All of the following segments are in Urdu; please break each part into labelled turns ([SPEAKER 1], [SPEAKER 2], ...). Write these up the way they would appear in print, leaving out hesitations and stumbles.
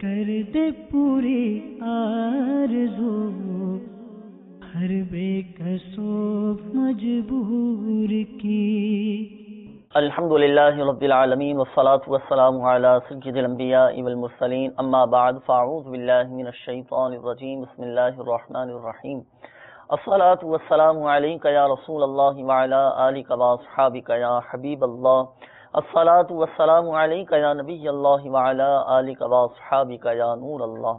[SPEAKER 1] کر دے پوری آرزو ہر بے کسو مجبور کی.
[SPEAKER 2] الحمدللہ رب العالمین والصلاة والسلام علی سید الانبیاء والمرسلین اما بعد فاعوذ باللہ من الشیطان الرجیم بسم اللہ الرحمن الرحیم. الصلاة والسلام علیک یا رسول اللہ وعلی آلک واصحابک یا حبیب اللہ. الصلاة والسلام علیک یا نبی اللہ وعلی آلک واصحابک یا نور اللہ.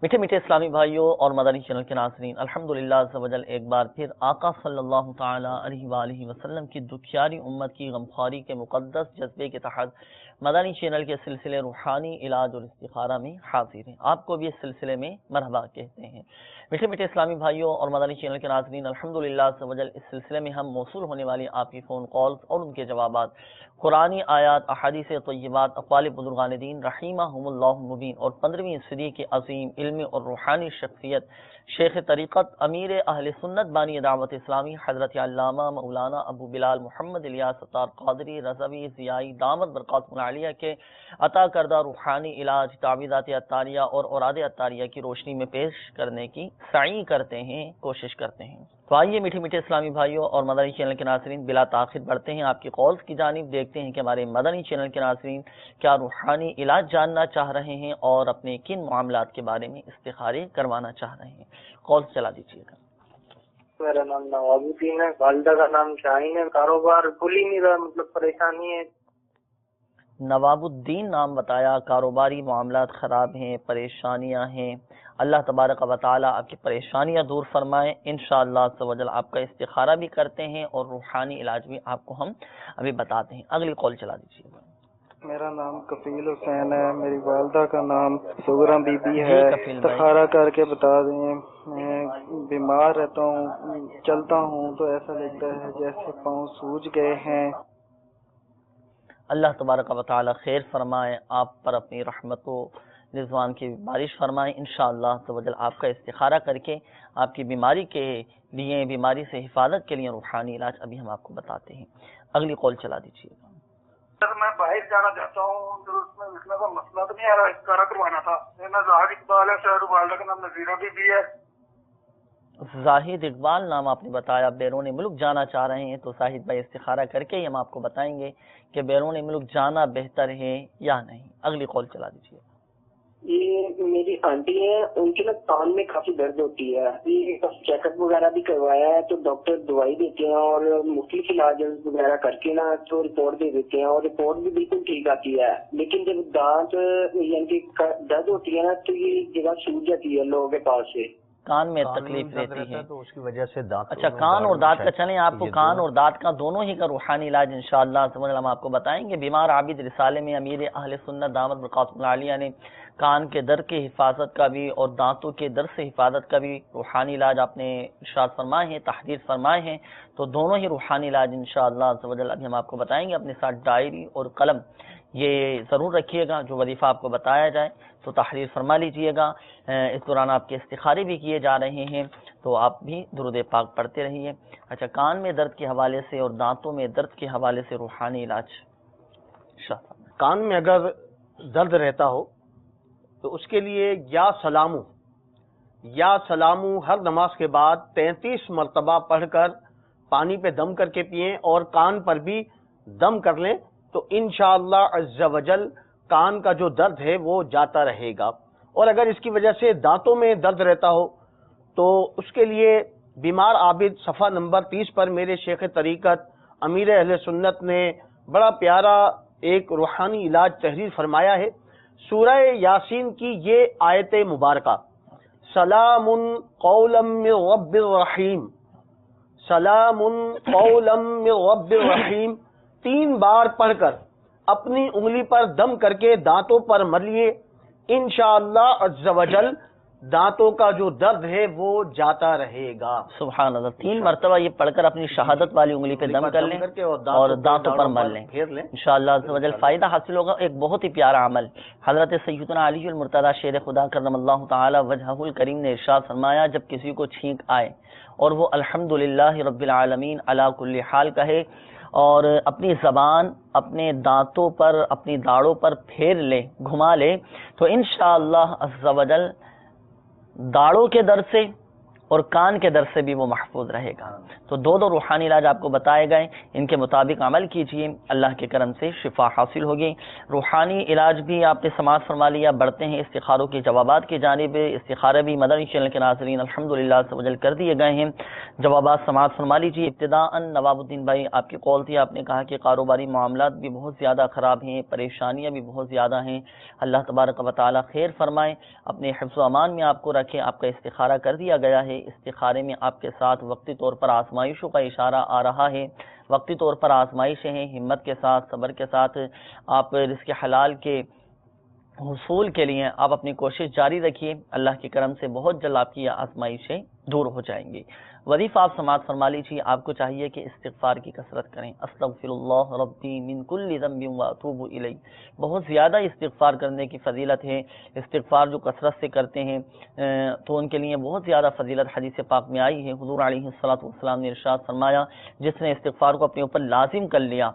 [SPEAKER 2] میٹھے میٹھے اسلامی بھائیوں اور مدنی چینل کے ناظرین، الحمدللہ عز و جل ایک بار پھر آقا صلی اللہ تعالی علیہ وآلہ وسلم کی دکھیاری امت کی غمخواری کے مقدس جذبے کے تحت مدنی چینل کے سلسلے روحانی علاج اور استخارہ میں حاضر ہیں. آپ کو بھی اس سلسلے میں مرحبا کہتے ہیں. میٹھے میٹھے اسلامی بھائیوں اور مدنی چینل کے ناظرین، الحمدللہ عز و جل اس سلسلے میں ہم موصول ہونے والی آپ کی فون کالز اور ان کے جوابات قرآنی آیات، احادیث طیبات، اقوال بزرگان دین رحمہم اللہ مبین اور 15ویں صدی کے عظیم علمی اور روحانی شخصیت شیخ طریقت امیر اہل سنت بانی دعوت اسلامی حضرت علامہ مولانا ابو بلال محمد الیاس ستار قادری رضوی ضیائی دامت برکاتہ العالیہ کے عطا کردہ روحانی علاج تعویذات عطاریہ اور اوراد عطاریہ کی روشنی میں پیش کرنے کی سعی کرتے ہیں، کوشش کرتے ہیں. تو آئیے میٹھے میٹھے اسلامی بھائیوں اور مدنی چینل کے ناظرین بلا تاخیر بڑھتے ہیں آپ کی کالز کی جانب. دیکھتے ہیں کہ ہمارے مدنی چینل کے ناظرین کیا روحانی علاج جاننا چاہ رہے ہیں اور اپنے کن معاملات کے بارے میں استخارے کروانا چاہ رہے ہیں. کالز چلا دیجیے گا.
[SPEAKER 3] میرا نام نواب الدین ہے، والدہ کا نام شاہین ہے. کاروبار کھل ہی نہیں رہا، مطلب پریشانی ہے.
[SPEAKER 2] نواب الدین نام بتایا، کاروباری معاملات خراب ہیں، پریشانیاں ہیں. اللہ تبارک و تعالی آپ کی پریشانیاں دور فرمائے. انشاءاللہ عز و جل آپ کا استخارہ بھی کرتے ہیں اور روحانی علاج بھی آپ کو ہم ابھی بتاتے ہیں. اگلی کال چلا دیجیے گا.
[SPEAKER 3] میرا نام کفیل حسین ہے، میری والدہ کا نام سغرا بی بی ہے.
[SPEAKER 2] کفیل بھائی،
[SPEAKER 3] استخارہ کر کے بتا دیں. میں بیمار رہتا ہوں، چلتا ہوں تو ایسا لگتا ہے جیسے پاؤں سوج گئے ہیں.
[SPEAKER 2] اللہ تبارک و تعالی خیر فرمائے، آپ پر اپنی رحمت و رضوان کی بارش فرمائے. انشاءاللہ عز و جل آپ کا استخارہ کر کے آپ کی بیماری کے لیے، بیماری سے حفاظت کے لیے روحانی علاج ابھی ہم آپ کو بتاتے ہیں. اگلی کال چلا دیجیے گا.
[SPEAKER 3] سر میں باہر جانا چاہتا ہوں، تو اس میں کوئی مسئلہ تو نہیں آ رہا، استخارہ کروانا تھا. میرا زاہد اقبال ہے، شہر والدہ کا نام نذیرہ بی بی ہے.
[SPEAKER 2] زاہد اقبال نام آپ نے بتایا، بیرون ملک جانا چاہ رہے ہیں. تو زاہد بھائی استخارہ کر کے ہی ہم آپ کو بتائیں گے کہ بیرون ملک جانا بہتر ہے یا نہیں. اگلی کال چلا دیجیے.
[SPEAKER 3] یہ میری آنٹی ہیں، ان کے نا کان میں کافی درد ہوتی ہے. چیک اپ وغیرہ بھی کروایا ہے تو ڈاکٹر دوائی دیتے ہیں اور مختلف علاج وغیرہ کر کے نا تو رپورٹ دے دیتے ہیں اور رپورٹ بھی بالکل ٹھیک آتی ہے. لیکن جب دانت یعنی کہ درد ہوتی ہے نا تو یہ جگہ چھوٹ جاتی ہے لوگوں کے پاس سے.
[SPEAKER 2] کان میں تکلیف رہتی ہے
[SPEAKER 4] تو اس کی وجہ سے دانت.
[SPEAKER 2] اچھا، کان اور دانت کا چلیں آپ کو کان اور دانت کا دونوں ہی کا روحانی علاج انشاءاللہ ہم آپ کو بتائیں گے. بیمار عابد رسالے میں امیر اہل سنت دامت برکاتہ العالیہ نے کان کے درد کی حفاظت کا بھی اور دانتوں کے درد سے حفاظت کا بھی روحانی علاج آپ نے ارشاد فرمائے ہیں، تحریر فرمائے ہیں. تو دونوں ہی روحانی علاج انشاءاللہ عز و جل ابھی ہم آپ کو بتائیں گے. اپنے ساتھ ڈائری اور قلم یہ ضرور رکھیے گا، جو وظیفہ آپ کو بتایا جائے تو تحریر فرما لیجئے گا. اس دوران آپ کے استخارے بھی کیے جا رہے ہیں تو آپ بھی درود پاک پڑھتے رہیے. اچھا، کان میں درد کے حوالے سے اور دانتوں میں درد کے حوالے سے روحانی علاج.
[SPEAKER 4] کان میں اگر درد رہتا ہو تو اس کے لیے یا سلامو ہر نماز کے بعد 33 مرتبہ پڑھ کر پانی پہ دم کر کے پئیں اور کان پر بھی دم کر لیں تو انشاءاللہ عز و جل کان کا جو درد ہے وہ جاتا رہے گا. اور اگر اس کی وجہ سے دانتوں میں درد رہتا ہو تو اس کے لیے بیمار عابد صفحہ نمبر 30 پر میرے شیخ طریقت امیر اہل سنت نے بڑا پیارا ایک روحانی علاج تحریر فرمایا ہے. سورہ یاسین کی یہ آیت مبارکہ سلام قولا من رب الرحیم، سلام قولا من رب الرحیم 3 بار پڑھ کر اپنی انگلی پر دم کر کے دانتوں پر ملیے. انشاءاللہ عز و جل دانتوں کا جو درد ہے وہ جاتا رہے گا.
[SPEAKER 2] سبحان اللہ. 3 مرتبہ یہ پڑھ کر اپنی شہادت والی انگلی پہ دم کر لیں اور دانتوں پر مل لیں. انشاءاللہ عز و جل فائدہ حاصل ہوگا. ایک بہت ہی پیارا عمل حضرت سیدنا علی المرتضی شیر خدا کرم اللہ تعالی وجہہ الکریم نے ارشاد فرمایا، جب کسی کو چھینک آئے اور وہ الحمدللہ رب العالمین علی کل حال کہے اور اپنی زبان اپنے دانتوں پر اپنی داڑوں پر پھیر لے گھما لے تو انشاءاللہ عز و جل داڑوں کے درد سے اور کان کے درد سے بھی وہ محفوظ رہے گا. تو دو روحانی علاج آپ کو بتائے گئے، ان کے مطابق عمل کیجئے، اللہ کے کرم سے شفا حاصل ہوگی. روحانی علاج بھی آپ نے سماعت فرما لیا. بڑھتے ہیں استخاروں کے جوابات کی جانب. استخارے بھی مدنی چینل کے ناظرین الحمدللہ عز و جل کر دیے گئے ہیں. جوابات سماعت فرما لیجیے. ابتداءً نواب الدین بھائی آپ کی کال تھی، آپ نے کہا کہ کاروباری معاملات بھی بہت زیادہ خراب ہیں، پریشانیاں بھی بہت زیادہ ہیں. اللہ تبارک و تعالی خیر فرمائے، اپنے حفظ و امان میں آپ کو رکھے. آپ کا استخارہ کر دیا گیا ہے. استخارے میں آپ کے ساتھ وقتی طور پر آزمائشوں کا اشارہ آ رہا ہے. وقتی طور پر آزمائشیں ہیں. ہمت کے ساتھ، صبر کے ساتھ آپ رزق حلال کے حصول کے لیے آپ اپنی کوشش جاری رکھیے. اللہ کے کرم سے بہت جلد آپ کی آزمائشیں دور ہو جائیں گی. وظیفہ آپ سماعت فرما لیجیے. آپ کو چاہیے کہ استغفار کی کثرت کریں. استغفر اللہ ربی من کل ذنب واتوب الیہ. بہت زیادہ استغفار کرنے کی فضیلت ہے. استغفار جو کثرت سے کرتے ہیں تو ان کے لیے بہت زیادہ فضیلت حدیث پاک میں آئی ہے. حضور علیہ الصلوۃ والسلام نے ارشاد فرمایا، جس نے استغفار کو اپنے اوپر لازم کر لیا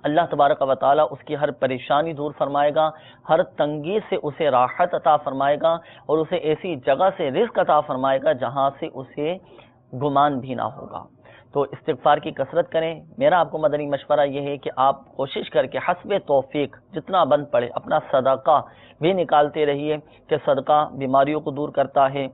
[SPEAKER 2] اللہ تبارک و تعالی اس کی ہر پریشانی دور فرمائے گا، ہر تنگی سے اسے راحت عطا فرمائے گا اور اسے ایسی جگہ سے رزق عطا فرمائے گا جہاں سے اسے گمان بھی نہ ہوگا. تو استغفار کی کثرت کریں. میرا آپ کو مدنی مشورہ یہ ہے کہ آپ کوشش کر کے حسب توفیق جتنا بند پڑے اپنا صدقہ بھی نکالتے رہیے کہ صدقہ بیماریوں کو دور کرتا ہے،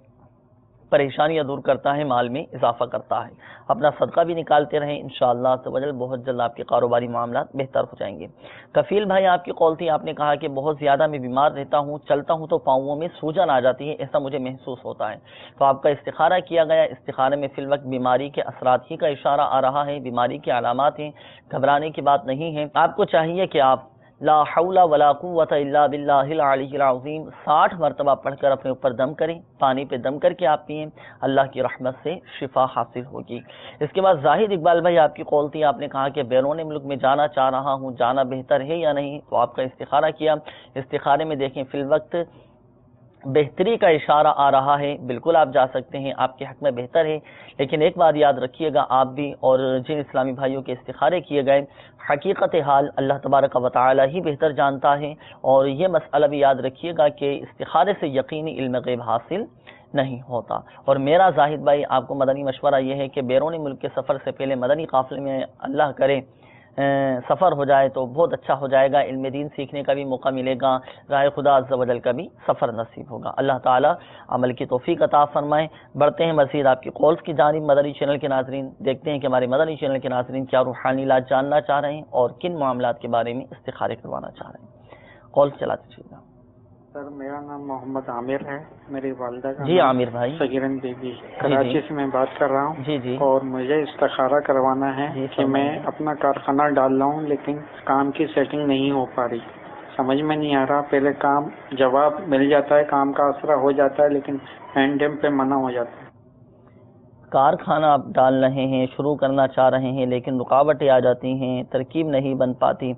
[SPEAKER 2] پریشانیاں دور کرتا ہے، مال میں اضافہ کرتا ہے. اپنا صدقہ بھی نکالتے رہیں. انشاءاللہ تعالی بہت جلد آپ کے کاروباری معاملات بہتر ہو جائیں گے. کفیل بھائی آپ کی کال تھی، آپ نے کہا کہ بہت زیادہ میں بیمار رہتا ہوں، چلتا ہوں تو پاؤں میں سوجن آ جاتی ہے، ایسا مجھے محسوس ہوتا ہے. تو آپ کا استخارہ کیا گیا. استخارے میں فی الوقت بیماری کے اثرات ہی کا اشارہ آ رہا ہے، بیماری کی علامات ہیں، گھبرانے کی بات نہیں ہے. آپ کو چاہیے کہ آپ لا حول ولا قوت الا باللہ العلی العظیم 60 مرتبہ پڑھ کر اپنے اوپر دم کریں. پانی پہ دم کر کے آپ پئیں، اللہ کی رحمت سے شفا حاصل ہوگی. اس کے بعد زاہد اقبال بھائی آپ کی کال تھی، آپ نے کہا کہ بیرون ملک میں جانا چاہ رہا ہوں، جانا بہتر ہے یا نہیں؟ تو آپ کا استخارہ کیا. استخارے میں دیکھیں فی الوقت بہتری کا اشارہ آ رہا ہے. بالکل آپ جا سکتے ہیں، آپ کے حق میں بہتر ہے. لیکن ایک بات یاد رکھیے گا آپ بھی اور جن اسلامی بھائیوں کے استخارے کیے گئے، حقیقت حال اللہ تبارک و تعالی ہی بہتر جانتا ہے. اور یہ مسئلہ بھی یاد رکھیے گا کہ استخارے سے یقینی علم غیب حاصل نہیں ہوتا. اور میرا زاہد بھائی آپ کو مدنی مشورہ یہ ہے کہ بیرون ملک کے سفر سے پہلے مدنی قافلے میں اللہ کرے سفر ہو جائے تو بہت اچھا ہو جائے گا. علم دین سیکھنے کا بھی موقع ملے گا، راہ خدا عز و جل کا بھی سفر نصیب ہوگا. اللہ تعالیٰ عمل کی توفیق عطا فرمائے. بڑھتے ہیں مزید آپ کی کالز کی جانب. مدنی چینل کے ناظرین دیکھتے ہیں کہ ہمارے مدنی چینل کے ناظرین کیا روحانی علاج جاننا چاہ رہے ہیں اور کن معاملات کے بارے میں استخارے کروانا چاہ رہے ہیں. کالز چلا دیجیے گا.
[SPEAKER 5] سر میرا نام محمد عامر ہے، میری والدہ کا
[SPEAKER 2] جی عامر بھائی،
[SPEAKER 5] سگیرن بی بی، کراچی سے میں بات کر رہا ہوں.
[SPEAKER 2] جی جی.
[SPEAKER 5] اور مجھے استخارہ کروانا ہے کہ میں اپنا کارخانہ ڈال رہا ہوں لیکن کام کی سیٹنگ نہیں ہو پا رہی، سمجھ میں نہیں آ رہا. پہلے کام جواب مل جاتا ہے، کام کا آسرا ہو جاتا ہے لیکن اینڈ ٹائم پہ منع ہو جاتا ہے.
[SPEAKER 2] کارخانہ آپ ڈال رہے ہیں، شروع کرنا چاہ رہے ہیں لیکن رکاوٹیں آ جاتی ہیں، ترکیب نہیں بن پاتی.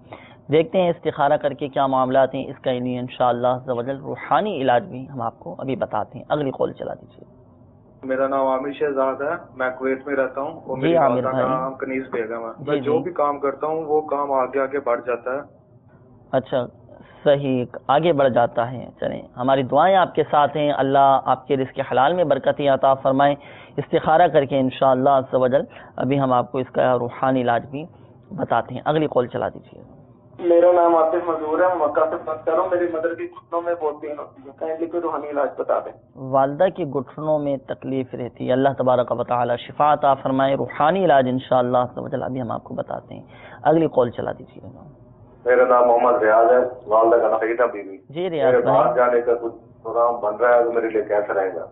[SPEAKER 2] دیکھتے ہیں استخارہ کر کے کیا معاملات ہیں. اس کا انہیں انشاءاللہ عز و جل روحانی علاج بھی ہم آپ کو ابھی بتاتے ہیں. اگلی کال چلا دیجیے.
[SPEAKER 6] میرا نام عامر شہزاد ہے، میں کویت میں رہتا ہوں اور
[SPEAKER 2] جی
[SPEAKER 6] میری
[SPEAKER 2] عامر
[SPEAKER 6] والدہ کا
[SPEAKER 2] بھائی.
[SPEAKER 6] نام کنیز بیگم ہے.
[SPEAKER 2] جی
[SPEAKER 6] میں جو
[SPEAKER 2] جی.
[SPEAKER 6] بھی کام کرتا ہوں وہ کام آگے آگے بڑھ جاتا ہے.
[SPEAKER 2] اچھا صحیح، آگے بڑھ جاتا ہے. چلیں ہماری دعائیں آپ کے ساتھ ہیں. اللہ آپ کے رزق حلال میں برکتیں عطا فرمائیں. استخارہ کر کے انشاءاللہ عز و جل ابھی ہم آپ کو اس کا روحانی علاج بھی بتاتے ہیں. اگلی کال چلا دیجیے.
[SPEAKER 3] میرا نام عاطف مزور ہے، میں مکہ سے بات کر رہا ہوں. میری مدر کی گھٹنوں میں بہت پین ہوتی ہے، کائنڈلی کوئی روحانی علاج بتا دیں.
[SPEAKER 2] والدہ کی گھٹنوں میں تکلیف رہتی ہے، اللہ تبارک و تعالی شفا عطا فرمائے. روحانی علاج انشاءاللہ عز و جل ابھی ہم آپ کو بتاتے ہیں. اگلی کال چلا دیجیے گا.
[SPEAKER 6] میرا نام محمد ریاض ہے، والدہ کا نام سیدہ بی بی.
[SPEAKER 2] جی ریاض
[SPEAKER 6] میرے باہر
[SPEAKER 2] بھائی،
[SPEAKER 6] جانے کا کچھ پروگرام بن رہا ہے تو میرے لیے کیسا رہے گا؟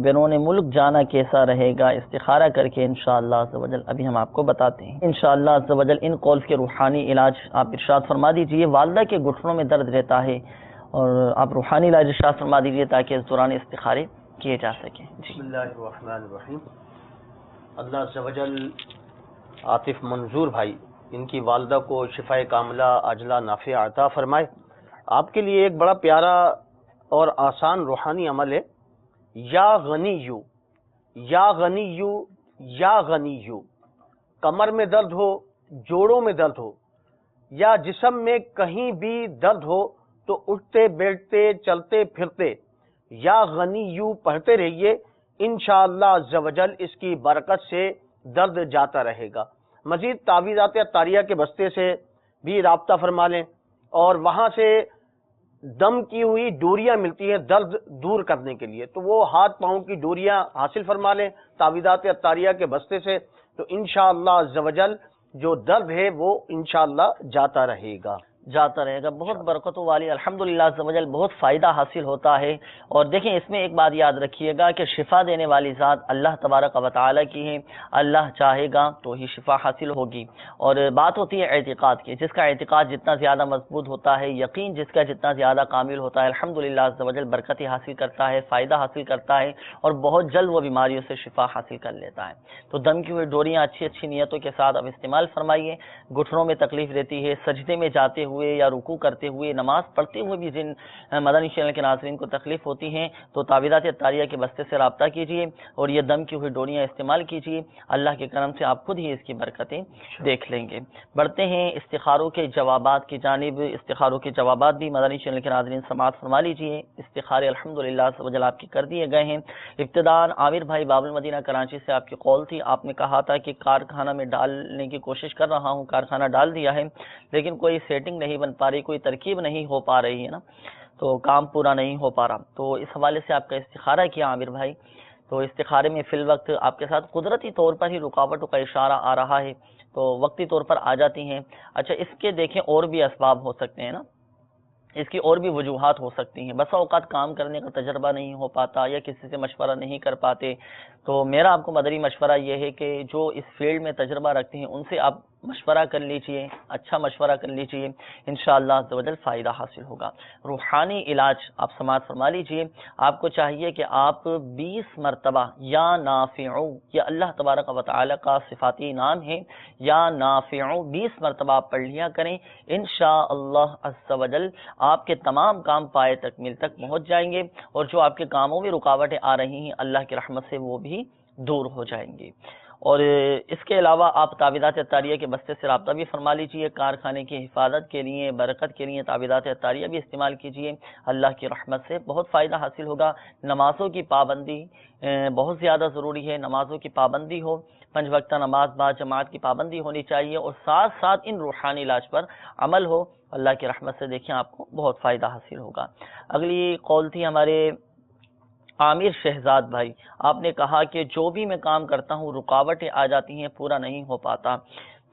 [SPEAKER 2] بیرون ملک جانا کیسا رہے گا؟ استخارہ کر کے انشاءاللہ عز و جل ابھی ہم آپ کو بتاتے ہیں. انشاءاللہ عز و جل ان کالز کے روحانی علاج آپ ارشاد فرما دیجئے. والدہ کے گھٹنوں میں درد رہتا ہے اور آپ روحانی علاج ارشاد فرما دیجئے تاکہ اس دوران استخارے کیے جا سکیں.
[SPEAKER 4] بسم اللہ الرحمن الرحیم. اللہ عز و جل عاطف منظور بھائی ان کی والدہ کو شفاء کاملہ عاجلہ نافع عطا فرمائے. آپ کے لیے ایک بڑا پیارا اور آسان روحانی عمل ہے. یا غنیو یا غنیو یا غنیو. کمر میں درد ہو جوڑوں میں درد ہو یا جسم میں کہیں بھی درد ہو تو اٹھتے بیٹھتے چلتے پھرتے یا غنی یوں پڑھتے رہیے، انشاءاللہ عز و جل اس کی برکت سے درد جاتا رہے گا۔ مزید تعویذات اطاریہ کے بستے سے بھی رابطہ فرما لیں، اور وہاں سے دم کی ہوئی ڈوریاں ملتی ہیں درد دور کرنے کے لیے، تو وہ ہاتھ پاؤں کی ڈوریاں حاصل فرما لیں تعویذات اطاریہ کے بستے سے، تو انشاءاللہ عز و جل جو درد ہے وہ انشاءاللہ جاتا رہے گا۔
[SPEAKER 2] بہت برکتوں والی الحمدللہ عز و جل بہت فائدہ حاصل ہوتا ہے۔ اور دیکھیں اس میں ایک بات یاد رکھیے گا کہ شفا دینے والی ذات اللہ تبارک و تعالیٰ کی ہے، اللہ چاہے گا تو ہی شفا حاصل ہوگی۔ اور بات ہوتی ہے اعتقاد کی، جس کا اعتقاد جتنا زیادہ مضبوط ہوتا ہے، یقین جس کا جتنا زیادہ کامل ہوتا ہے، الحمدللہ عز و جل برکتیں حاصل کرتا ہے، فائدہ حاصل کرتا ہے، اور بہت جلد وہ بیماریوں سے شفا حاصل کر لیتا ہے۔ تو دم کی ہوئی ڈوریاں اچھی اچھی نیتوں کے ساتھ اب استعمال فرمائیے۔ گھٹنوں میں تکلیف رہتی ہے، سجدے میں جاتے ہوئے یا رکوع کرتے ہوئے، نماز پڑھتے ہوئے بھی جن مدنی چینل کے ناظرین کو تکلیف ہوتی ہیں تو تعویذات اطاریہ کے بستے سے رابطہ کیجیے اور یہ دم کی ہوئی ڈوریاں استعمال کیجیے، اللہ کے کرم سے آپ خود ہی اس کی برکتیں دیکھ لیں گے۔ بڑھتے ہیں استخاروں کے جوابات کی جانب۔ استخاروں کے جوابات بھی مدنی چینل کے ناظرین سماعت فرما لیجیے۔ استخارے الحمدللہ سبحان آپ کی کر دیے گئے ہیں۔ ابتداءً عامر بھائی باب المدینہ کراچی سے آپ کی قول تھی، آپ نے کہا تھا کہ کارخانہ میں ڈالنے کی کوشش کر رہا ہوں، کارخانہ ڈال دیا ہے لیکن کوئی سیٹنگ نہیں بن پا رہی، کوئی ترکیب نہیں ہو پا رہی ہے نا، تو کام پورا نہیں ہو پا رہا۔ تو اس حوالے سے آپ کا استخارہ کیا عامر بھائی، تو استخارے میں فی الوقت آپ کے ساتھ قدرتی طور پر ہی رکاوٹوں کا اشارہ آ رہا ہے، تو وقتی طور پر آ جاتی ہیں۔ اچھا اس کے دیکھیں اور بھی اسباب ہو سکتے ہیں نا، اس کی اور بھی وجوہات ہو سکتی ہیں۔ بسا اوقات کام کرنے کا تجربہ نہیں ہو پاتا یا کسی سے مشورہ نہیں کر پاتے، تو میرا آپ کو مدنی مشورہ یہ ہے کہ جو اس فیلڈ میں تجربہ رکھتے ہیں ان سے آپ مشورہ کر لیجئے، اچھا مشورہ کر لیجئے، انشاءاللہ عز و جل فائدہ حاصل ہوگا۔ روحانی علاج آپ سماعت فرما لیجئے۔ آپ کو چاہیے کہ آپ 20 مرتبہ یا نافعو، یہ اللہ تبارک و تعالی کا صفاتی نام ہے، یا نافعو 20 مرتبہ آپ پڑھ لیا کریں، انشاءاللہ عز و جل آپ کے تمام کام پائے تکمیل تک پہنچ جائیں گے، اور جو آپ کے کاموں میں رکاوٹیں آ رہی ہیں اللہ کی رحمت سے وہ بھی دور ہو جائیں گے۔ اور اس کے علاوہ آپ تعویذات اطاریہ کے بستے سے رابطہ بھی فرما لیجیے، کارخانے کی حفاظت کے لیے، برکت کے لیے تعویذات اطاریہ بھی استعمال کیجیے، اللہ کی رحمت سے بہت فائدہ حاصل ہوگا۔ نمازوں کی پابندی بہت زیادہ ضروری ہے، نمازوں کی پابندی ہو، 5 وقتہ نماز با جماعت کی پابندی ہونی چاہیے، اور ساتھ ساتھ ان روحانی علاج پر عمل ہو، اللہ کی رحمت سے دیکھیں آپ کو بہت فائدہ حاصل ہوگا۔ اگلی قول تھی ہمارے عامر شہزاد بھائی، آپ نے کہا کہ جو بھی میں کام کرتا ہوں رکاوٹیں آ جاتی ہیں، پورا نہیں ہو پاتا،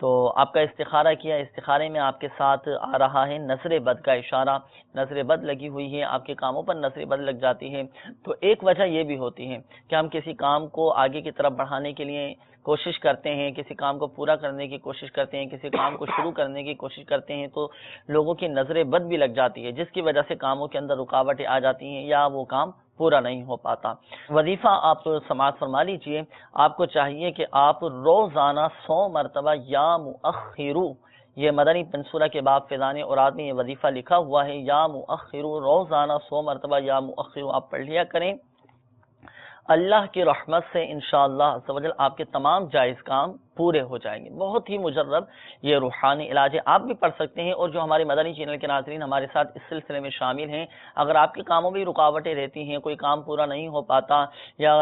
[SPEAKER 2] تو آپ کا استخارہ کیا، استخارے میں آپ کے ساتھ آ رہا ہے نظر بد کا اشارہ، نظر بد لگی ہوئی ہے، آپ کے کاموں پر نظر بد لگ جاتی ہے۔ تو ایک وجہ یہ بھی ہوتی ہے کہ ہم کسی کام کو آگے کی طرف بڑھانے کے لیے کوشش کرتے ہیں، کسی کام کو پورا کرنے کی کوشش کرتے ہیں، کسی کام کو شروع کرنے کی کوشش کرتے ہیں، تو لوگوں کی نظر بد بھی لگ جاتی ہے، جس کی وجہ سے کاموں کے اندر رکاوٹیں آ جاتی ہیں یا وہ کام پورا نہیں ہو پاتا۔ وظیفہ آپ سماعت فرما لیجئے، آپ کو چاہیے کہ آپ روزانہ 100 مرتبہ یا مؤخرو، یہ مدنی پنسورہ کے باب فیضان اوراد میں یہ وظیفہ لکھا ہوا ہے، یا مؤخرو، روزانہ 100 مرتبہ یا مؤخرو آپ پڑھ لیا کریں، اللہ کی رحمت سے انشاءاللہ عز و جل آپ کے تمام جائز کام پورے ہو جائیں گے۔ بہت ہی مجرب یہ روحانی علاج ہے، آپ بھی پڑھ سکتے ہیں، اور جو ہمارے مدنی چینل کے ناظرین ہمارے ساتھ اس سلسلے میں شامل ہیں، اگر آپ کے کاموں میں رکاوٹیں رہتی ہیں، کوئی کام پورا نہیں ہو پاتا یا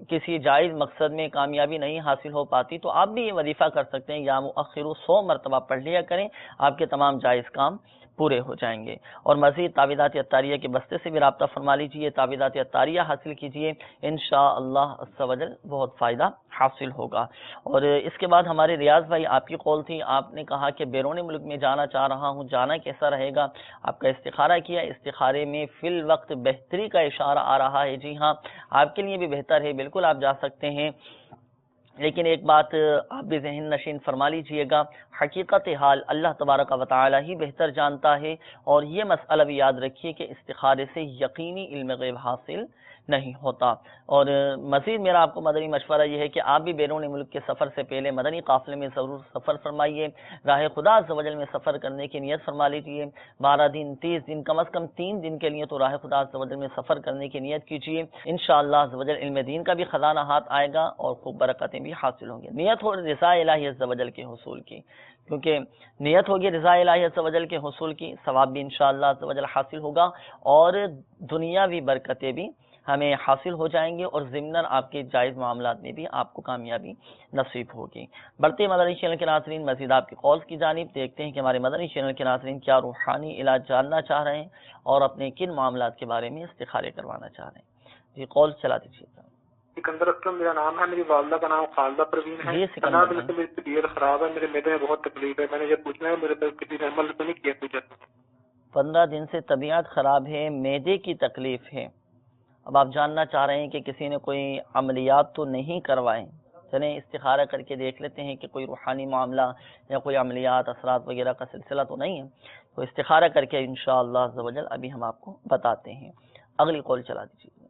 [SPEAKER 2] کسی جائز مقصد میں کامیابی نہیں حاصل ہو پاتی، تو آپ بھی یہ وظیفہ کر سکتے ہیں، یا مؤخرو 100 مرتبہ پڑھ لیا کریں، آپ کے تمام جائز کام پورے ہو جائیں گے۔ اور مزید تعویذات اطاریہ کے بستے سے بھی رابطہ فرما لیجیے، تعویذات اطاریہ حاصل کیجیے، انشاءاللہ عز و جل بہت فائدہ حاصل ہوگا۔ اور اس کے بعد ہمارے ریاض بھائی آپ کی قول تھی، آپ نے کہا کہ بیرون ملک میں جانا چاہ رہا ہوں، جانا کیسا رہے گا؟ آپ کا استخارہ کیا، استخارے میں فی الوقت بہتری کا اشارہ آ رہا ہے، جی ہاں آپ کے لیے بھی بہتر ہے، بالکل آپ جا سکتے ہیں، لیکن ایک بات آپ بھی ذہن نشین فرما لیجئے گا، حقیقت حال اللہ تبارک و تعالی ہی بہتر جانتا ہے، اور یہ مسئلہ بھی یاد رکھیے کہ استخارے سے یقینی علم غیب حاصل نہیں ہوتا۔ اور مزید میرا آپ کو مدنی مشورہ یہ ہے کہ آپ بھی بیرون ملک کے سفر سے پہلے مدنی قافلے میں ضرور سفر فرمائیے، راہ خدا عز و جل میں سفر کرنے کی نیت فرما لیجیے، 12 دن 30 دن کم از کم 3 دن کے لیے تو راہ خدا عز و جل میں سفر کرنے کی نیت کیجیے، انشاءاللہ عز و جل علم دین کا بھی خزانہ ہاتھ آئے گا اور خوب برکتیں بھی حاصل ہوں گی۔ نیت ہو رضا الہی عز و جل کے حصول کی، کیونکہ نیت ہوگی رضا الہی عز و جل کے حصول کی، ثواب بھی انشاءاللہ عز و جل حاصل ہوگا اور دنیاوی برکتیں بھی ہمیں حاصل ہو جائیں گے اور ضمناً آپ کے جائز معاملات میں بھی آپ کو کامیابی نصیب ہوگی۔ بڑھتے مدنی چینل کے ناظرین مزید آپ کے کالز کی جانب دیکھتے ہیں کہ ہمارے مدنی چینل کے ناظرین کیا روحانی علاج جاننا چاہ رہے ہیں اور اپنے کن معاملات کے بارے میں استخارے کروانا چاہ رہے ہیں۔ جی کال چلا دیجیے۔
[SPEAKER 5] سکندر اسلم میرا نام ہے، میری والدہ کا نام خالدہ پروین ہے۔
[SPEAKER 2] جی سکندر بھائی۔
[SPEAKER 5] بالکل میری طبیعت خراب ہے، میرے معدے میں بہت تکلیف ہے، میں نے یہ پوچھنا ہے میرے پاس کسی نے عمل تو نہیں کیا کچھ؟
[SPEAKER 2] 15 دن سے طبیعت خراب ہے، معدے کی تکلیف ہے، اب آپ جاننا چاہ رہے ہیں کہ کسی نے کوئی عملیات تو نہیں کروائے، چلیں استخارہ کر کے دیکھ لیتے ہیں کہ کوئی روحانی معاملہ یا کوئی عملیات اثرات وغیرہ کا سلسلہ تو نہیں ہے، تو استخارہ کر کے انشاءاللہ عز و جل ابھی ہم آپ کو بتاتے ہیں۔ اگلی کال چلا دیجیے۔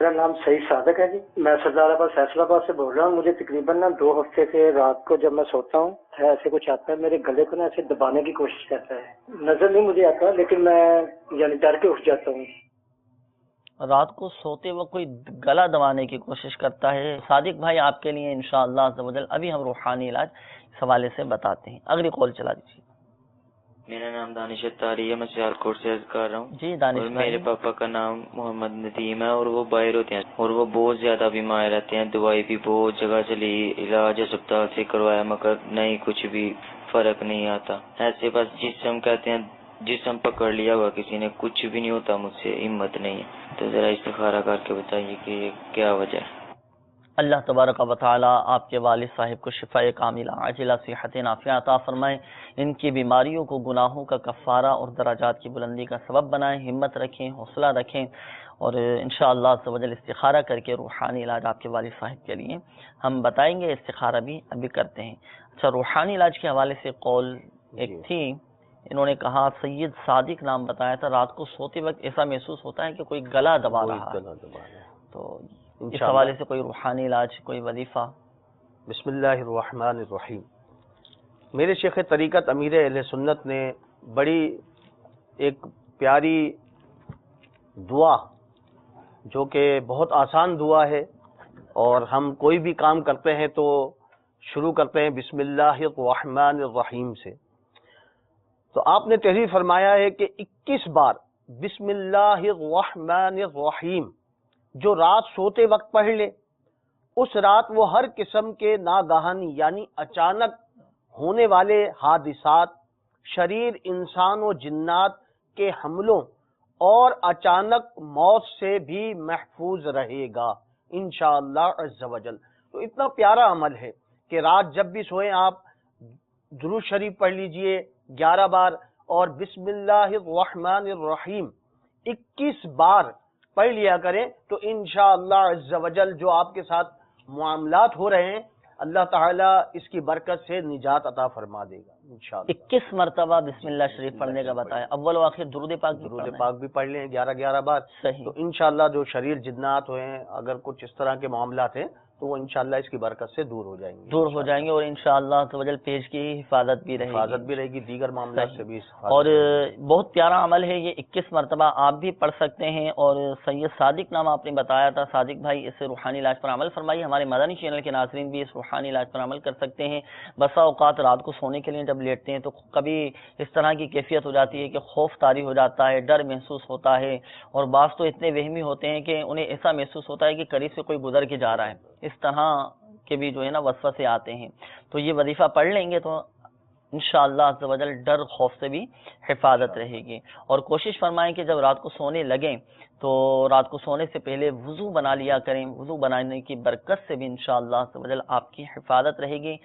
[SPEAKER 3] میرا نام سعید صادق ہے جی، میں سردار آباد فیصل آباد سے بول رہا ہوں۔ مجھے تقریباً 2 ہفتے سے رات کو جب میں سوتا ہوں ایسے کچھ آتا ہے، میرے گلے کو ایسے دبانے کی کوشش کرتا ہے، نظر نہیں مجھے آتا لیکن میں یعنی ڈر کے اٹھ جاتا ہوں۔
[SPEAKER 2] رات کو سوتے وقت کوئی گلا دبانے کی کوشش کرتا ہے؟ صادق بھائی آپ کے لیے انشاءاللہ عز و جل ابھی ہم روحانی علاج اس حوالے سے بتاتے ہیں۔ اگلی کال چلا دیجیے۔
[SPEAKER 7] میرا نام دانش اتاری ہے، میں سیالکوٹ سے عرض کر رہا ہوں۔
[SPEAKER 2] جی دانش
[SPEAKER 7] اور
[SPEAKER 2] بھائی۔
[SPEAKER 7] میرے پاپا کا نام محمد ندیم ہے اور وہ باہر ہوتے ہیں اور وہ بہت زیادہ بیمار رہتے ہیں، دوائی بھی بہت جگہ چلی، علاج اسپتال سے کروایا مگر نہیں کچھ بھی فرق نہیں آتا، ایسے بس جسم کہتے ہیں جسم پکڑ لیا ہوا کسی نے، کچھ بھی نہیں ہوتا مجھ سے، ہمت نہیں ہے، تو ذرا استخارہ کر کے بتائیے کہ یہ کیا وجہ ہے۔
[SPEAKER 2] اللہ تبارک و تعالی آپ کے والد صاحب کو شفاء کاملہ عاجلہ صحت نافعہ عطا فرمائے، ان کی بیماریوں کو گناہوں کا کفارہ اور درجات کی بلندی کا سبب بنائیں، ہمت رکھیں، حوصلہ رکھیں اور انشاءاللہ عز و جل استخارہ کر کے روحانی علاج آپ کے والد صاحب کے لیے ہم بتائیں گے، استخارہ بھی ابھی کرتے ہیں۔ اچھا، روحانی علاج کے حوالے سے کال ایک تھی، انہوں نے کہا سید صادق نام بتایا تھا، رات کو سوتے وقت ایسا محسوس ہوتا ہے کہ کوئی گلا دبا رہا ہے، تو اس حوالے سے کوئی روحانی علاج، کوئی وظیفہ؟
[SPEAKER 4] بسم اللہ الرحمن الرحیم۔ میرے شیخ طریقت امیر اہل سنت نے بڑی ایک پیاری دعا، جو کہ بہت آسان دعا ہے اور ہم کوئی بھی کام کرتے ہیں تو شروع کرتے ہیں بسم اللہ الرحمن الرحیم سے، تو آپ نے تحریر فرمایا ہے کہ 21 بار بسم اللہ الرحمن الرحیم جو رات سوتے وقت پڑھ لے، اس رات وہ ہر قسم کے ناگہانی یعنی اچانک ہونے والے حادثات، شریر انسان و جنات کے حملوں اور اچانک موت سے بھی محفوظ رہے گا انشاءاللہ عز و جل۔ تو اتنا پیارا عمل ہے کہ رات جب بھی سوئیں آپ درود شریف پڑھ لیجئے 11 بار اور بسم اللہ الرحمن الرحیم 21 بار پڑھ لیا کریں، تو انشاءاللہ عز و جل جو آپ کے ساتھ معاملات ہو رہے ہیں اللہ تعالیٰ اس کی برکت سے نجات عطا فرما دے گا انشاءاللہ۔
[SPEAKER 2] 21 مرتبہ بسم اللہ شریف پڑھنے کا بتایا، اول و آخر درود پاک
[SPEAKER 4] بھی پڑھ لیں 11 بار،
[SPEAKER 2] صحیح،
[SPEAKER 4] تو انشاءاللہ جو شریر جنات ہوئے ہیں، اگر کچھ اس طرح کے معاملات ہیں تو وہ انشاءاللہ اس کی برکت سے دور ہو جائیں گے، اور
[SPEAKER 2] انشاءاللہ عز و جل پیج کی حفاظت بھی رہے گی،
[SPEAKER 4] دیگر معاملات سے بھی
[SPEAKER 2] اور بہت پیارا عمل ہے یہ 21 مرتبہ آپ بھی پڑھ سکتے ہیں۔ اور سید صادق نام آپ نے بتایا تھا، صادق بھائی اس روحانی علاج پر عمل فرمائیے، ہمارے مدنی چینل کے ناظرین بھی اس روحانی علاج پر عمل کر سکتے ہیں۔ بسا اوقات رات کو سونے کے لیے جب لیٹتے ہیں تو کبھی اس طرح کی کیفیت ہو جاتی ہے کہ خوف طاری ہو جاتا ہے، ڈر محسوس ہوتا ہے، اور بعض تو اتنے وہمی ہوتے ہیں کہ انہیں ایسا محسوس ہوتا ہے کہ قریب سے کوئی گزر کے جا رہا ہے، اس طرح کے بھی جو ہے نا وسوسے آتے ہیں، تو یہ وظیفہ پڑھ لیں گے تو انشاءاللہ عز و جل ڈر خوف سے بھی حفاظت رہے گی۔ اور کوشش فرمائیں کہ جب رات کو سونے لگیں تو رات کو سونے سے پہلے وضو بنا لیا کریں، وضو بنانے کی برکت سے بھی انشاءاللہ عز و جل آپ کی حفاظت رہے گی۔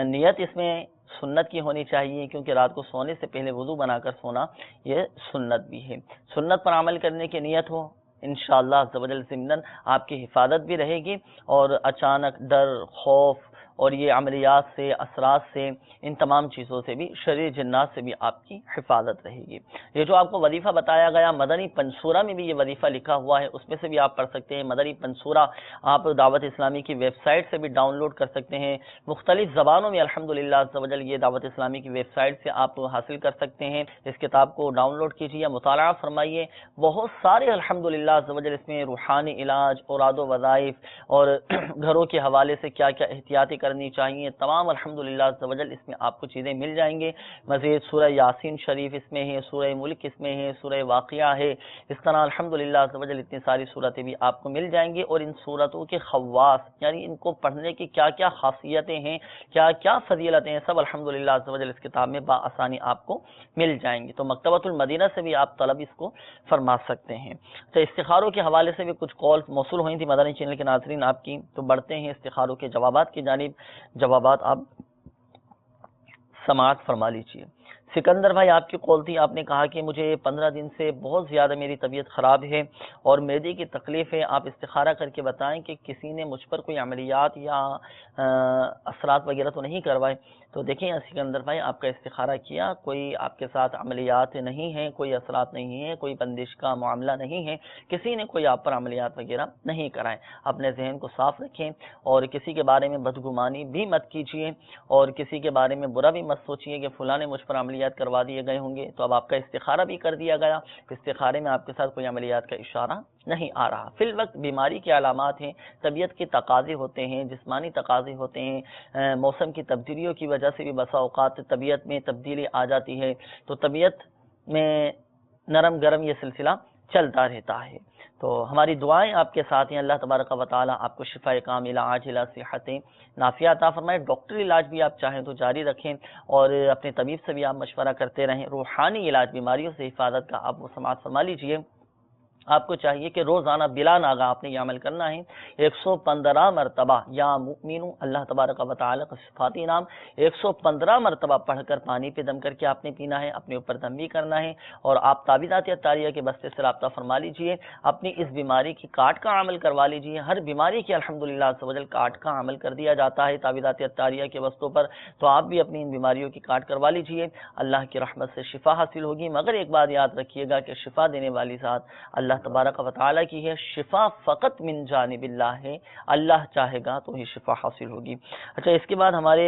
[SPEAKER 2] نیت اس میں سنت کی ہونی چاہیے، کیونکہ رات کو سونے سے پہلے وضو بنا کر سونا یہ سنت بھی ہے، سنت پر عمل کرنے کی نیت ہو انشاءاللہ عز و جل ضمناً آپ کی حفاظت بھی رہے گی، اور اچانک ڈر خوف اور یہ عملیات سے، اثرات سے، ان تمام چیزوں سے بھی، شریر جنات سے بھی آپ کی حفاظت رہے گی۔ یہ جو آپ کو وظیفہ بتایا گیا، مدنی پنصورہ میں بھی یہ وظیفہ لکھا ہوا ہے، اس میں سے بھی آپ پڑھ سکتے ہیں۔ مدنی پنصورہ آپ دعوت اسلامی کی ویب سائٹ سے بھی ڈاؤن لوڈ کر سکتے ہیں، مختلف زبانوں میں الحمدللہ عز و جل یہ دعوت اسلامی کی ویب سائٹ سے آپ حاصل کر سکتے ہیں۔ اس کتاب کو ڈاؤن لوڈ کیجیے، مطالعہ فرمائیے۔ بہت سارے الحمدللہ عز و جل اس میں روحانی علاج، اوراد و وظائف اور گھروں کے حوالے سے کیا کیا احتیاطی کرنی چاہیے، تمام الحمدللہ عز و جل اس میں آپ کو چیزیں مل جائیں گے۔ مزید سورہ یاسین شریف اس میں ہے، سورہ ملک اس میں ہے، سورہ واقعہ ہے، اس طرح الحمدللہ عز و جل اتنی ساری صورتیں بھی آپ کو مل جائیں گی، اور ان صورتوں کے خواص یعنی ان کو پڑھنے کی کیا کیا خاصیتیں ہیں، کیا کیا فضیلتیں ہیں، سب الحمدللہ عز و جل اس کتاب میں بآسانی آپ کو مل جائیں گی۔ تو مکتبۃ المدینہ سے بھی آپ طلب اس کو فرما سکتے ہیں۔ تو استخاروں کے حوالے سے بھی کچھ کال موصول ہوئی تھی مدنی چینل کے ناظرین آپ کی، تو بڑھتے ہیں استخاروں کے جوابات کی جانب۔ جوابات آپ سماعت فرما لیجیے۔ سکندر بھائی آپ کی کال تھی، آپ نے کہا کہ مجھے 15 دن سے بہت زیادہ میری طبیعت خراب ہے اور معدے کی تکلیف ہے، آپ استخارہ کر کے بتائیں کہ کسی نے مجھ پر کوئی عملیات یا اثرات وغیرہ تو نہیں کروائے۔ تو دیکھیں سکندر بھائی، آپ کا استخارہ کیا، کوئی آپ کے ساتھ عملیات نہیں ہیں، کوئی اثرات نہیں ہیں، کوئی بندش کا معاملہ نہیں ہے، کسی نے کوئی آپ پر عملیات وغیرہ نہیں کرائے۔ اپنے ذہن کو صاف رکھیں اور کسی کے بارے میں بدگمانی بھی مت کیجیے، اور کسی کے بارے میں برا بھی مت سوچیے کہ فلاں نے مجھ پر عملیات کروا دیے گئے ہوں گے۔ تو اب آپ کا استخارہ بھی کر دیا گیا، استخارے میں آپ کے ساتھ کوئی عملیات کا اشارہ نہیں آ رہا۔ فی الوقت بیماری کے علامات ہیں، طبیعت کے تقاضے ہوتے ہیں، جسمانی تقاضے ہوتے ہیں، موسم کی تبدیلیوں کی وجہ سے بھی بسا اوقات طبیعت میں تبدیلی آ جاتی ہے، تو طبیعت میں نرم گرم یہ سلسلہ چلتا رہتا ہے۔ تو ہماری دعائیں آپ کے ساتھ ہیں، اللہ تبارک و تعالی آپ کو شفاء کاملہ عاجلہ صحت نافیہ عطا فرمائے۔ ڈاکٹری علاج بھی آپ چاہیں تو جاری رکھیں اور اپنے طبیب سے بھی آپ مشورہ کرتے رہیں۔ روحانی علاج، بیماریوں سے حفاظت کا آپ وہ سماعت فرما لیجئے۔ آپ کو چاہیے کہ روزانہ بلا ناغہ آپ نے یہ عمل کرنا ہے، 115 مرتبہ یا مؤمن اللہ تبارک و تعالی کا صفاتی نام 115 مرتبہ پڑھ کر پانی پہ دم کر کے آپ نے پینا ہے، اپنے اوپر دم بھی کرنا ہے، اور آپ تعویذات اطاریہ کے بستے سے رابطہ فرما لیجئے۔ اپنی اس بیماری کی کاٹ کا عمل کروا لیجئے۔ ہر بیماری کی الحمدللہ عز و جل کاٹ کا عمل کر دیا جاتا ہے تعویذات اطاریہ کے بستوں پر، تو آپ بھی اپنی ان بیماریوں کی کاٹ کروا لیجئے، اللہ کی رحمت سے شفا حاصل ہوگی۔ مگر ایک بات یاد رکھیے گا کہ شفا دینے والی ذات اللہ تبارک و تعالی کی ہے، شفا فقط من جانب اللہ ہے، اللہ چاہے گا تو ہی شفا حاصل ہوگی۔ اچھا، اس کے بعد ہمارے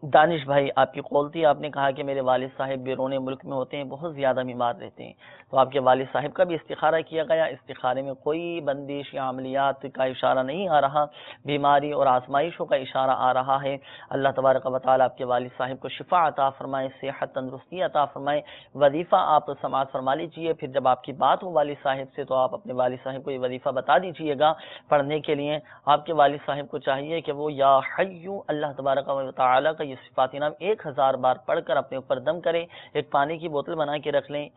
[SPEAKER 2] دانش بھائی آپ کی کال تھی، آپ نے کہا کہ میرے والد صاحب بیرون ملک میں ہوتے ہیں، بہت زیادہ بیمار رہتے ہیں، تو آپ کے والد صاحب کا بھی استخارہ کیا گیا، استخارے میں کوئی بندش یا عملیات کا اشارہ نہیں آ رہا، بیماری اور آزمائشوں کا اشارہ آ رہا ہے۔ اللہ تبارک و تعالی آپ کے والد صاحب کو شفا عطا فرمائے، صحت تندرستی عطا فرمائے۔ وظیفہ آپ سماعت فرما لیجیے، پھر جب آپ کی بات ہو والد صاحب سے تو آپ اپنے والد صاحب کو یہ وظیفہ بتا دیجیے گا پڑھنے کے لیے۔ آپ کے والد صاحب کو چاہیے کہ وہ یا حیو اللہ تبارک و تعالی کا یہ صفاتی نام 1000 بار پڑھ کر اپنے اوپر دم کریں، ایک پانی کی بوتل بنا کے رکھ لیں،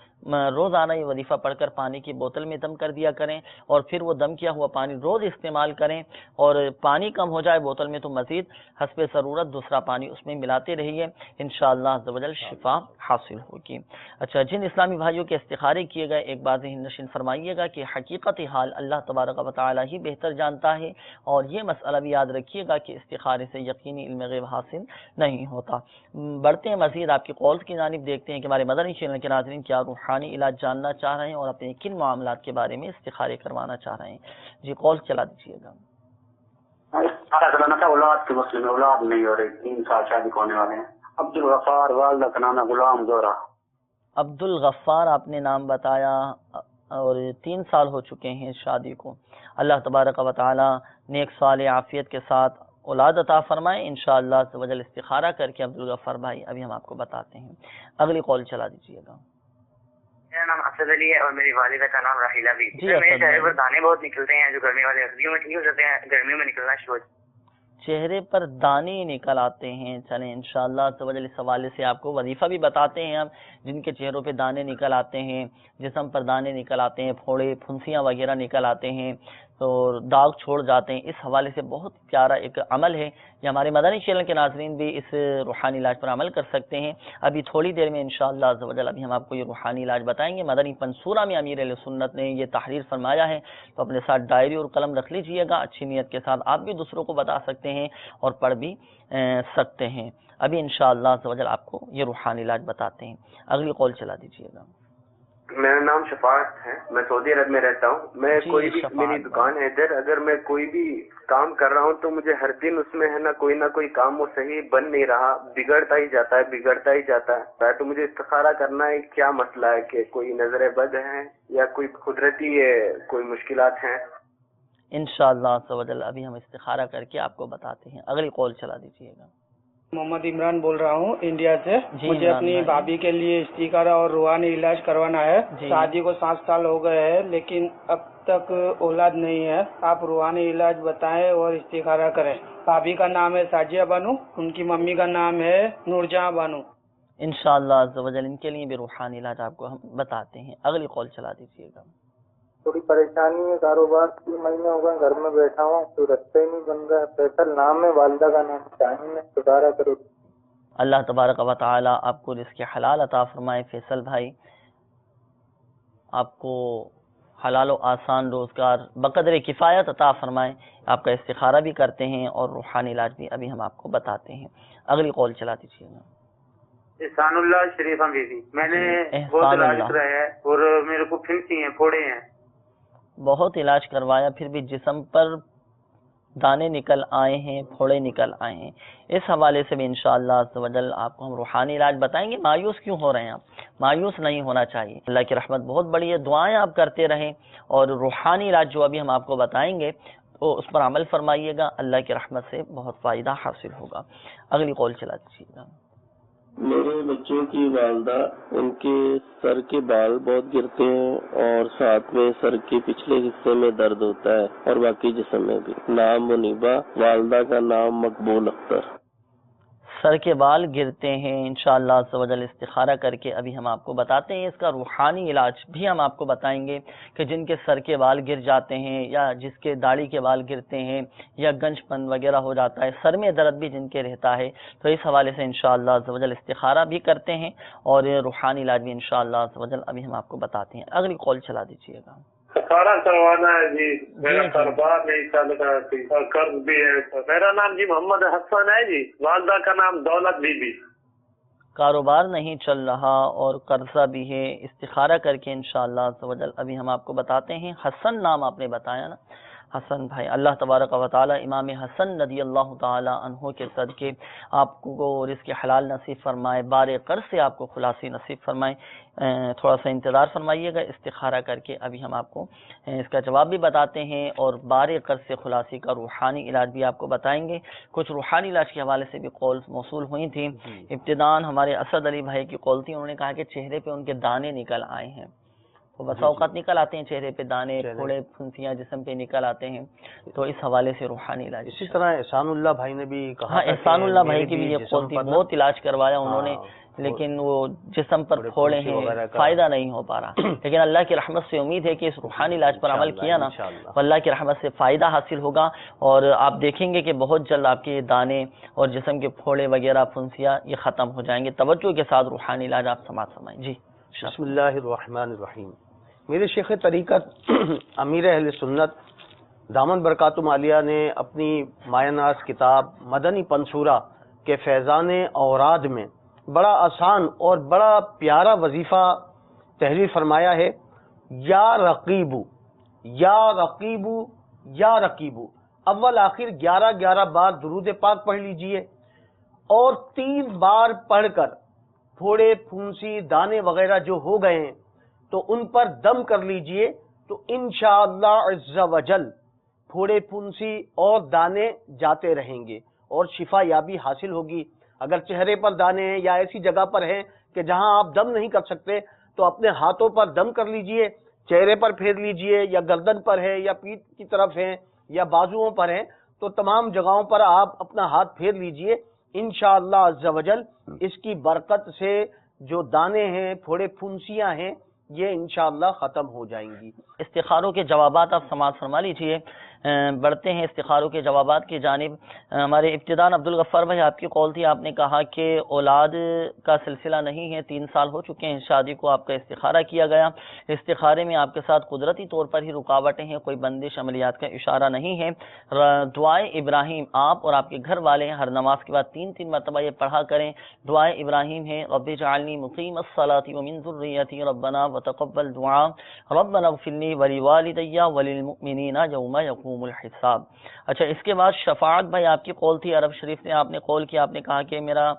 [SPEAKER 2] روزانہ یہ وظیفہ پڑھ کر پانی کی بوتل میں دم کر دیا کریں، اور پھر وہ دم کیا ہوا پانی روز استعمال کریں، اور پانی کم ہو جائے بوتل میں تو مزید حسب ضرورت دوسرا پانی اس میں ملاتے رہیے، انشاءاللہ عز و جل شفا حاصل ہوگی۔ اچھا، جن اسلامی بھائیوں کے استخارے کیے گئے ایک بات ذہن نشین فرمائیے گا کہ حقیقت حال اللہ تبارک و تعالی ہی بہتر جانتا ہے، اور یہ مسئلہ بھی یاد رکھیے گا کہ استخارے سے یقینی علم غیب حاصل نہیں ہوتا۔ بڑھتے ہیں مزید آپ کی کالز کی جانب، دیکھتے ہیں کہ ہمارے مدنی چینل کے ناظرین کیا روحانی علاج جاننا چاہ رہے ہیں اور اپنے کن معاملات کے بارے میں استخارے کروانا چاہ رہے ہیں۔ جی کال چلا دیجیے گا۔
[SPEAKER 3] اولاد کے مسئلے میں اولاد نہیں ہو رہی، 3 سال شادی ہونے والے ہیں۔ عبدالغفار، والدہ کا نام ہے غلام زہرا۔
[SPEAKER 2] عبدالغفار آپ نے نام بتایا، اور 3 سال ہو چکے ہیں شادی کو۔ اللہ تبارک و تعالی نیک صالح عافیت کے ساتھ اولاد عطا فرمائے انشاءاللہ عز و جل۔ استخارہ کر کے عبدالغفار بھائی ابھی ہم آپ کو بتاتے ہیں۔ اگلی کال چلا دیجیے گا۔
[SPEAKER 8] میرا نام اسد علی ہے اور میری والدہ کا نام راحیلہ بھی۔ میرے چہرے پر دانے بہت نکلتے ہیں جو گرمی والے سردیوں میں ٹھیک ہو جاتے ہیں، گرمیوں میں نکلنا شروع ہو۔
[SPEAKER 2] چہرے پر دانے نکل آتے ہیں، چلیں انشاءاللہ عز و جل اس حوالے سے آپ کو وظیفہ بھی بتاتے ہیں ہم، جن کے چہروں پہ دانے نکل آتے ہیں، جسم پر دانے نکل آتے ہیں، پھوڑے پھنسیاں وغیرہ نکل آتے ہیں، اور داغ چھوڑ جاتے ہیں. اس حوالے سے بہت پیارا ایک عمل ہے. یہ ہمارے مدنی چینل کے ناظرین بھی اس روحانی علاج پر عمل کر سکتے ہیں. ابھی تھوڑی دیر میں انشاءاللہ عز و جل ابھی ہم آپ کو یہ روحانی علاج بتائیں گے. مدنی پنصورہ میں امیر اہل سنت نے یہ تحریر فرمایا ہے، تو اپنے ساتھ ڈائری اور قلم رکھ لیجئے گا. اچھی نیت کے ساتھ آپ بھی دوسروں کو بتا سکتے ہیں اور پڑھ بھی سکتے ہیں. ابھی انشاءاللہ عز و جل آپ کو یہ روحانی علاج بتاتے ہیں. اگلی قول چلا دیجئے گا.
[SPEAKER 9] میرا نام شفاعت ہے، میں سعودی عرب میں رہتا ہوں. میں کوئی بھی میری دکان ہے ادھر، اگر میں کوئی بھی کام کر رہا ہوں تو مجھے ہر دن اس میں ہے نا کوئی کام وہ صحیح بن نہیں رہا، بگڑتا ہی جاتا ہے. تو مجھے استخارہ کرنا ہے، کیا مسئلہ ہے کہ کوئی نظر بد ہے یا کوئی قدرتی کوئی مشکلات ہیں؟
[SPEAKER 2] انشاءاللہ عز و جل ابھی ہم استخارہ کر کے آپ کو بتاتے ہیں. اگلی قول چلا دیجئے گا.
[SPEAKER 10] محمد عمران بول رہا ہوں انڈیا سے. مجھے اپنی بھابھی کے لیے استخارہ اور روحانی علاج کروانا ہے. شادی کو 7 سال ہو گئے ہیں لیکن اب تک اولاد نہیں ہے. آپ روحانی علاج بتائیں اور استخارہ کریں. بھابھی کا نام ہے ساجیہ بانو، ان کی ممی کا نام ہے نورجہاں بانو.
[SPEAKER 2] انشاءاللہ عز و جل ان کے لیے بھی روحانی علاج آپ کو ہم بتاتے ہیں. اگلی قول چلا دیجئے گا.
[SPEAKER 11] تھوڑی پریشانی ہے، کاروبار 3 مہینے ہو گئے گھر میں بیٹھا ہوں، تو رستے ہی نہیں بن رہا. فیصل نام ہے، والدہ کا نام شاہین ہے. استخارہ کرو.
[SPEAKER 2] اللہ تبارک و تعالی آپ کو رزق حلال عطا فرمائے. فیصل بھائی آپ کو حلال و آسان روزگار بقدر کفایت عطا فرمائے. آپ کا استخارہ بھی کرتے ہیں اور روحانی علاج بھی ابھی ہم آپ کو بتاتے ہیں. اگلی قول چلا دیجیے گا.
[SPEAKER 12] احسان اللہ شریفہ بیوی، میں نے بہت علاج کرایا ہے اور میرے کو پھنسی ہیں، پھوڑے ہیں.
[SPEAKER 2] بہت علاج کروایا پھر بھی جسم پر دانے نکل آئے ہیں، پھوڑے نکل آئے ہیں. اس حوالے سے بھی انشاءاللہ عز و جل آپ کو ہم روحانی علاج بتائیں گے. مایوس کیوں ہو رہے ہیں آپ؟ مایوس نہیں ہونا چاہیے. اللہ کی رحمت بہت بڑی ہے. دعائیں آپ کرتے رہیں اور روحانی علاج جو ابھی ہم آپ کو بتائیں گے تو اس پر عمل فرمائیے گا. اللہ کی رحمت سے بہت فائدہ حاصل ہوگا. اگلی قول چلا دیجیے گا.
[SPEAKER 13] میرے بچوں کی والدہ، ان کے سر کے بال بہت گرتے ہیں اور ساتھ میں سر کے پچھلے حصے میں درد ہوتا ہے اور باقی جسم میں بھی. نام منیبہ، والدہ کا نام مقبول اختر.
[SPEAKER 2] سر کے بال گرتے ہیں. انشاءاللہ عز و جل استخارہ کر کے ابھی ہم آپ کو بتاتے ہیں. اس کا روحانی علاج بھی ہم آپ کو بتائیں گے کہ جن کے سر کے بال گر جاتے ہیں یا جس کے داڑھی کے بال گرتے ہیں یا گنج پن وغیرہ ہو جاتا ہے، سر میں درد بھی جن کے رہتا ہے، تو اس حوالے سے انشاءاللہ عز و جل استخارہ بھی کرتے ہیں اور روحانی علاج بھی انشاءاللہ عز و جل ابھی ہم آپ کو بتاتے ہیں. اگلی کال چلا دیجیے گا.
[SPEAKER 14] سارا کروانا ہے جی، میرا کاروبار نہیں چل رہا ہے، قرض بھی ہے. میرا نام جی محمد حسن ہے جی، والدہ کا نام دولت بی بی.
[SPEAKER 2] کاروبار نہیں چل رہا اور قرضہ بھی ہے. استخارہ کر کے انشاءاللہ عز و جل ابھی ہم آپ کو بتاتے ہیں. حسن نام آپ نے بتایا نا، حسن بھائی، اللہ تبارک و تعالی امام حسن رضی اللہ تعالی عنہ کے صدقے آپ کو رزق حلال نصیب فرمائے، بار قرض سے آپ کو خلاصی نصیب فرمائے. تھوڑا سا انتظار فرمائیے گا. استخارہ کر کے ابھی ہم آپ کو اس کا جواب بھی بتاتے ہیں اور بار قرض سے خلاصی کا روحانی علاج بھی آپ کو بتائیں گے. کچھ روحانی علاج کے حوالے سے بھی کال موصول ہوئی تھیں. ابتداً ہمارے اسد علی بھائی کی کال تھی. انہوں نے کہا کہ چہرے پہ ان کے دانے نکل آئے ہیں. بسا اوقات نکل آتے ہیں چہرے پہ دانے، پھوڑے پھنسیاں جسم پہ نکل آتے ہیں. تو اس حوالے سے روحانی علاج.
[SPEAKER 4] اسی طرح احسان اللہ بھائی نے بھی کہا،
[SPEAKER 2] ہاں احسان اللہ بھائی کی بھی یہ قول تھی. بہت علاج کروایا انہوں نے لیکن وہ جسم پر پھوڑے ہیں، فائدہ نہیں ہو پا رہا. لیکن اللہ کی رحمت سے امید ہے کہ اس روحانی علاج پر عمل کیا نا تو اللہ کی رحمت سے فائدہ حاصل ہوگا اور آپ دیکھیں گے کہ بہت جلد آپ کے دانے اور جسم کے پھوڑے وغیرہ پھنسیاں یہ ختم ہو جائیں گے. توجہ کے ساتھ روحانی علاج آپ سماعت فرمائیں. جی
[SPEAKER 4] بسم اللہ الرحمن الرحیم. میرے شیخ طریقت امیر اہل سنت دامن برکاتہم عالیہ نے اپنی مایہ ناز کتاب مدنی پنصورہ کے فیضان اوراد میں بڑا آسان اور بڑا پیارا وظیفہ تحریر فرمایا ہے. یا رقیبو یا رقیبو یا رقیبو. اول آخر 11 بار درود پاک پڑھ لیجئے اور 3 بار پڑھ کر پھوڑے پھنسی دانے وغیرہ جو ہو گئے ہیں تو ان پر دم کر لیجئے تو انشاءاللہ عز و جل پھوڑے پھنسی اور دانے جاتے رہیں گے اور شفا یابی حاصل ہوگی. اگر چہرے پر دانے ہیں یا ایسی جگہ پر ہیں کہ جہاں آپ دم نہیں کر سکتے تو اپنے ہاتھوں پر دم کر لیجئے، چہرے پر پھیر لیجئے یا گردن پر ہے یا پیٹھ کی طرف ہے یا بازوؤں پر ہے تو تمام جگہوں پر آپ اپنا ہاتھ پھیر لیجئے. انشاءاللہ عز و جل اس کی برکت سے جو دانے ہیں، پھوڑے پھنسیاں ہیں، یہ انشاءاللہ ختم ہو جائیں گی۔
[SPEAKER 2] استخاروں کے جوابات آپ سماعت فرما لیجیے۔ بڑھتے ہیں استخاروں کے جوابات کی جانب۔ ہمارے ابتداء عبدالغفار بھائی آپ کی قول تھی، آپ نے کہا کہ اولاد کا سلسلہ نہیں ہے، 3 سال ہو چکے ہیں شادی کو، آپ کا استخارہ کیا گیا، استخارے میں آپ کے ساتھ قدرتی طور پر ہی رکاوٹیں ہیں، کوئی بندش عملیات کا اشارہ نہیں ہے۔ دعائے ابراہیم آپ اور آپ کے گھر والے ہر نماز کے بعد 3 مرتبہ یہ پڑھا کریں۔ دعائے ابراہیم ہے رب اجعلنی مقیم الصلاۃ ومن ذریتی ربنا وتقبل دعاء ربنا اغفر لی ولوالدی وللمؤمنین یوم یقوم الحساب۔ اچھا، اس کے بعد شفاعت بھائی آپ کی قول تھی، عرب شریف نے آپ نے قول کیا، آپ نے کہا کہ میرا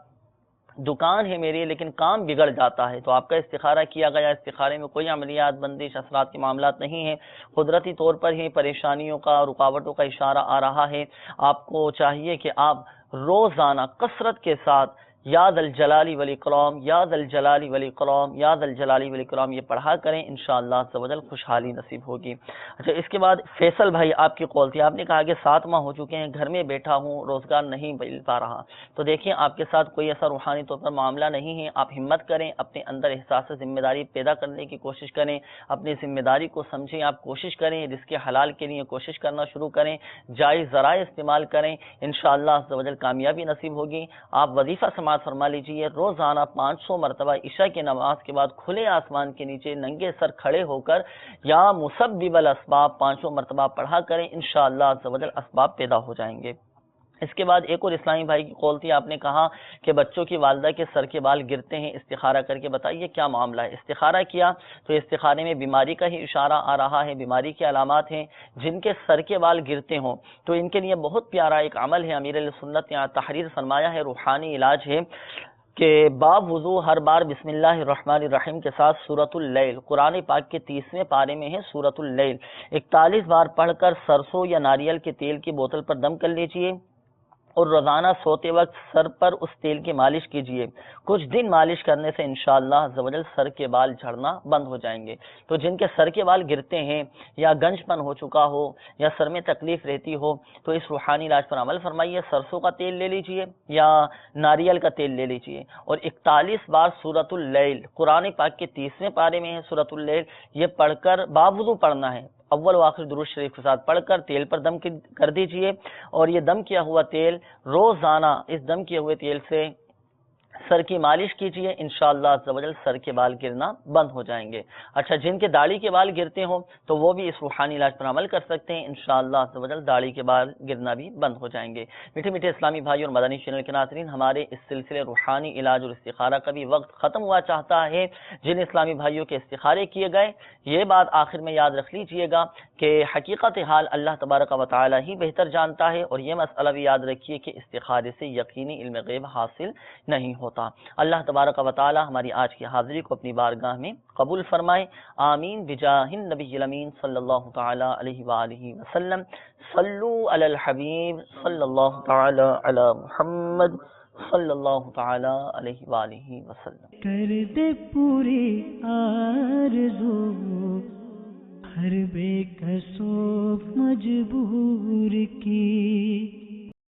[SPEAKER 2] دکان ہے میری لیکن کام بگڑ جاتا ہے، تو آپ کا استخارہ کیا گیا، استخارے میں کوئی عملیات بندش اثرات کے معاملات نہیں ہیں، قدرتی طور پر ہی پریشانیوں کا رکاوٹوں کا اشارہ آ رہا ہے۔ آپ کو چاہیے کہ آپ روزانہ کثرت کے ساتھ یا ذا الجلال والاکرام یا ذا الجلال والاکرام یا ذا الجلال والاکرام یہ پڑھا کریں، انشاءاللہ عز و جل خوشحالی نصیب ہوگی۔ اچھا، اس کے بعد فیصل بھائی آپ کی قول تھی، آپ نے کہا کہ 7 ماہ ہو چکے ہیں، گھر میں بیٹھا ہوں، روزگار نہیں مل پا رہا۔ تو دیکھیں آپ کے ساتھ کوئی ایسا روحانی طور پر معاملہ نہیں ہے، آپ ہمت کریں، اپنے اندر احساس ذمہ داری پیدا کرنے کی کوشش کریں، اپنی ذمہ داری کو سمجھیں، آپ کوشش کریں رزق حلال کے لیے کوشش کرنا شروع کریں، جائز ذرائع استعمال کریں، انشاءاللہ عز و جل کامیابی نصیب ہوگی۔ آپ وظیفہ سماعت فرما لیجیے، روزانہ 500 مرتبہ عشاء کی نماز کے بعد کھلے آسمان کے نیچے ننگے سر کھڑے ہو کر یا مسبب الاسباب 500 مرتبہ پڑھا کریں، انشاءاللہ عز و جل اسباب پیدا ہو جائیں گے۔ اس کے بعد ایک اور اسلامی بھائی کی قول تھی، آپ نے کہا کہ بچوں کی والدہ کے سر کے بال گرتے ہیں، استخارہ کر کے بتائیے کیا معاملہ ہے۔ استخارہ کیا تو استخارے میں بیماری کا ہی اشارہ آ رہا ہے، بیماری کی علامات ہیں۔ جن کے سر کے بال گرتے ہوں تو ان کے لیے بہت پیارا ایک عمل ہے، امیر اہل سنت نے تحریر فرمایا ہے، روحانی علاج ہے کہ باب وضو ہر بار بسم اللہ الرحمن الرحیم کے ساتھ سورۃ اللیل، قرآن پاک کے 30ویں پارے میں ہے سورۃ اللیل، 41 بار پڑھ کر سرسوں یا ناریل کے تیل کی بوتل پر دم کر لیجئے اور روزانہ سوتے وقت سر پر اس تیل کی مالش کیجئے۔ کچھ دن مالش کرنے سے انشاءاللہ عز و جل سر کے بال جھڑنا بند ہو جائیں گے۔ تو جن کے سر کے بال گرتے ہیں یا گنج پن ہو چکا ہو یا سر میں تکلیف رہتی ہو تو اس روحانی علاج پر عمل فرمائیے، سرسوں کا تیل لے لیجئے یا ناریل کا تیل لے لیجئے اور 41 بار سورۃ اللیل، قرآن پاک کے 30ویں پارے میں ہے سورۃ اللیل، یہ پڑھ کر باوضو پڑھنا ہے، اول و آخر درود شریف کے ساتھ پڑھ کر تیل پر دم کر دیجئے اور یہ دم کیا ہوا تیل روزانہ اس دم کیے ہوئے تیل سے سر کی مالش کیجئے، انشاءاللہ عز و جل سر کے بال گرنا بند ہو جائیں گے۔ اچھا، جن کے داڑھی کے بال گرتے ہوں تو وہ بھی اس روحانی علاج پر عمل کر سکتے ہیں، انشاءاللہ عز و جل داڑھی کے بال گرنا بھی بند ہو جائیں گے۔ میٹھے میٹھے اسلامی بھائی اور مدنی چینل کے ناظرین، ہمارے اس سلسلے روحانی علاج اور استخارہ کا بھی وقت ختم ہوا چاہتا ہے۔ جن اسلامی بھائیوں کے استخارے کیے گئے، یہ بات آخر میں یاد رکھ لیجئے گا کہ حقیقت حال اللہ تبارک و تعالی ہی بہتر جانتا ہے، اور یہ مسئلہ بھی یاد رکھیے کہ استخارے سے یقینی علم غیب حاصل نہیں ہوتا۔ اللہ تبارک و تعالی ہماری آج کی حاضری کو اپنی بارگاہ میں قبول فرمائے، آمین بجاہ النبی الامین صلی اللہ تعالی علیہ وآلہ وسلم۔ صلو علی الحبیب صلی اللہ تعالی علی محمد صلی اللہ تعالی علیہ وآلہ وسلم۔
[SPEAKER 1] کر دے پوری آرزو ہر بے کسو مجبور کی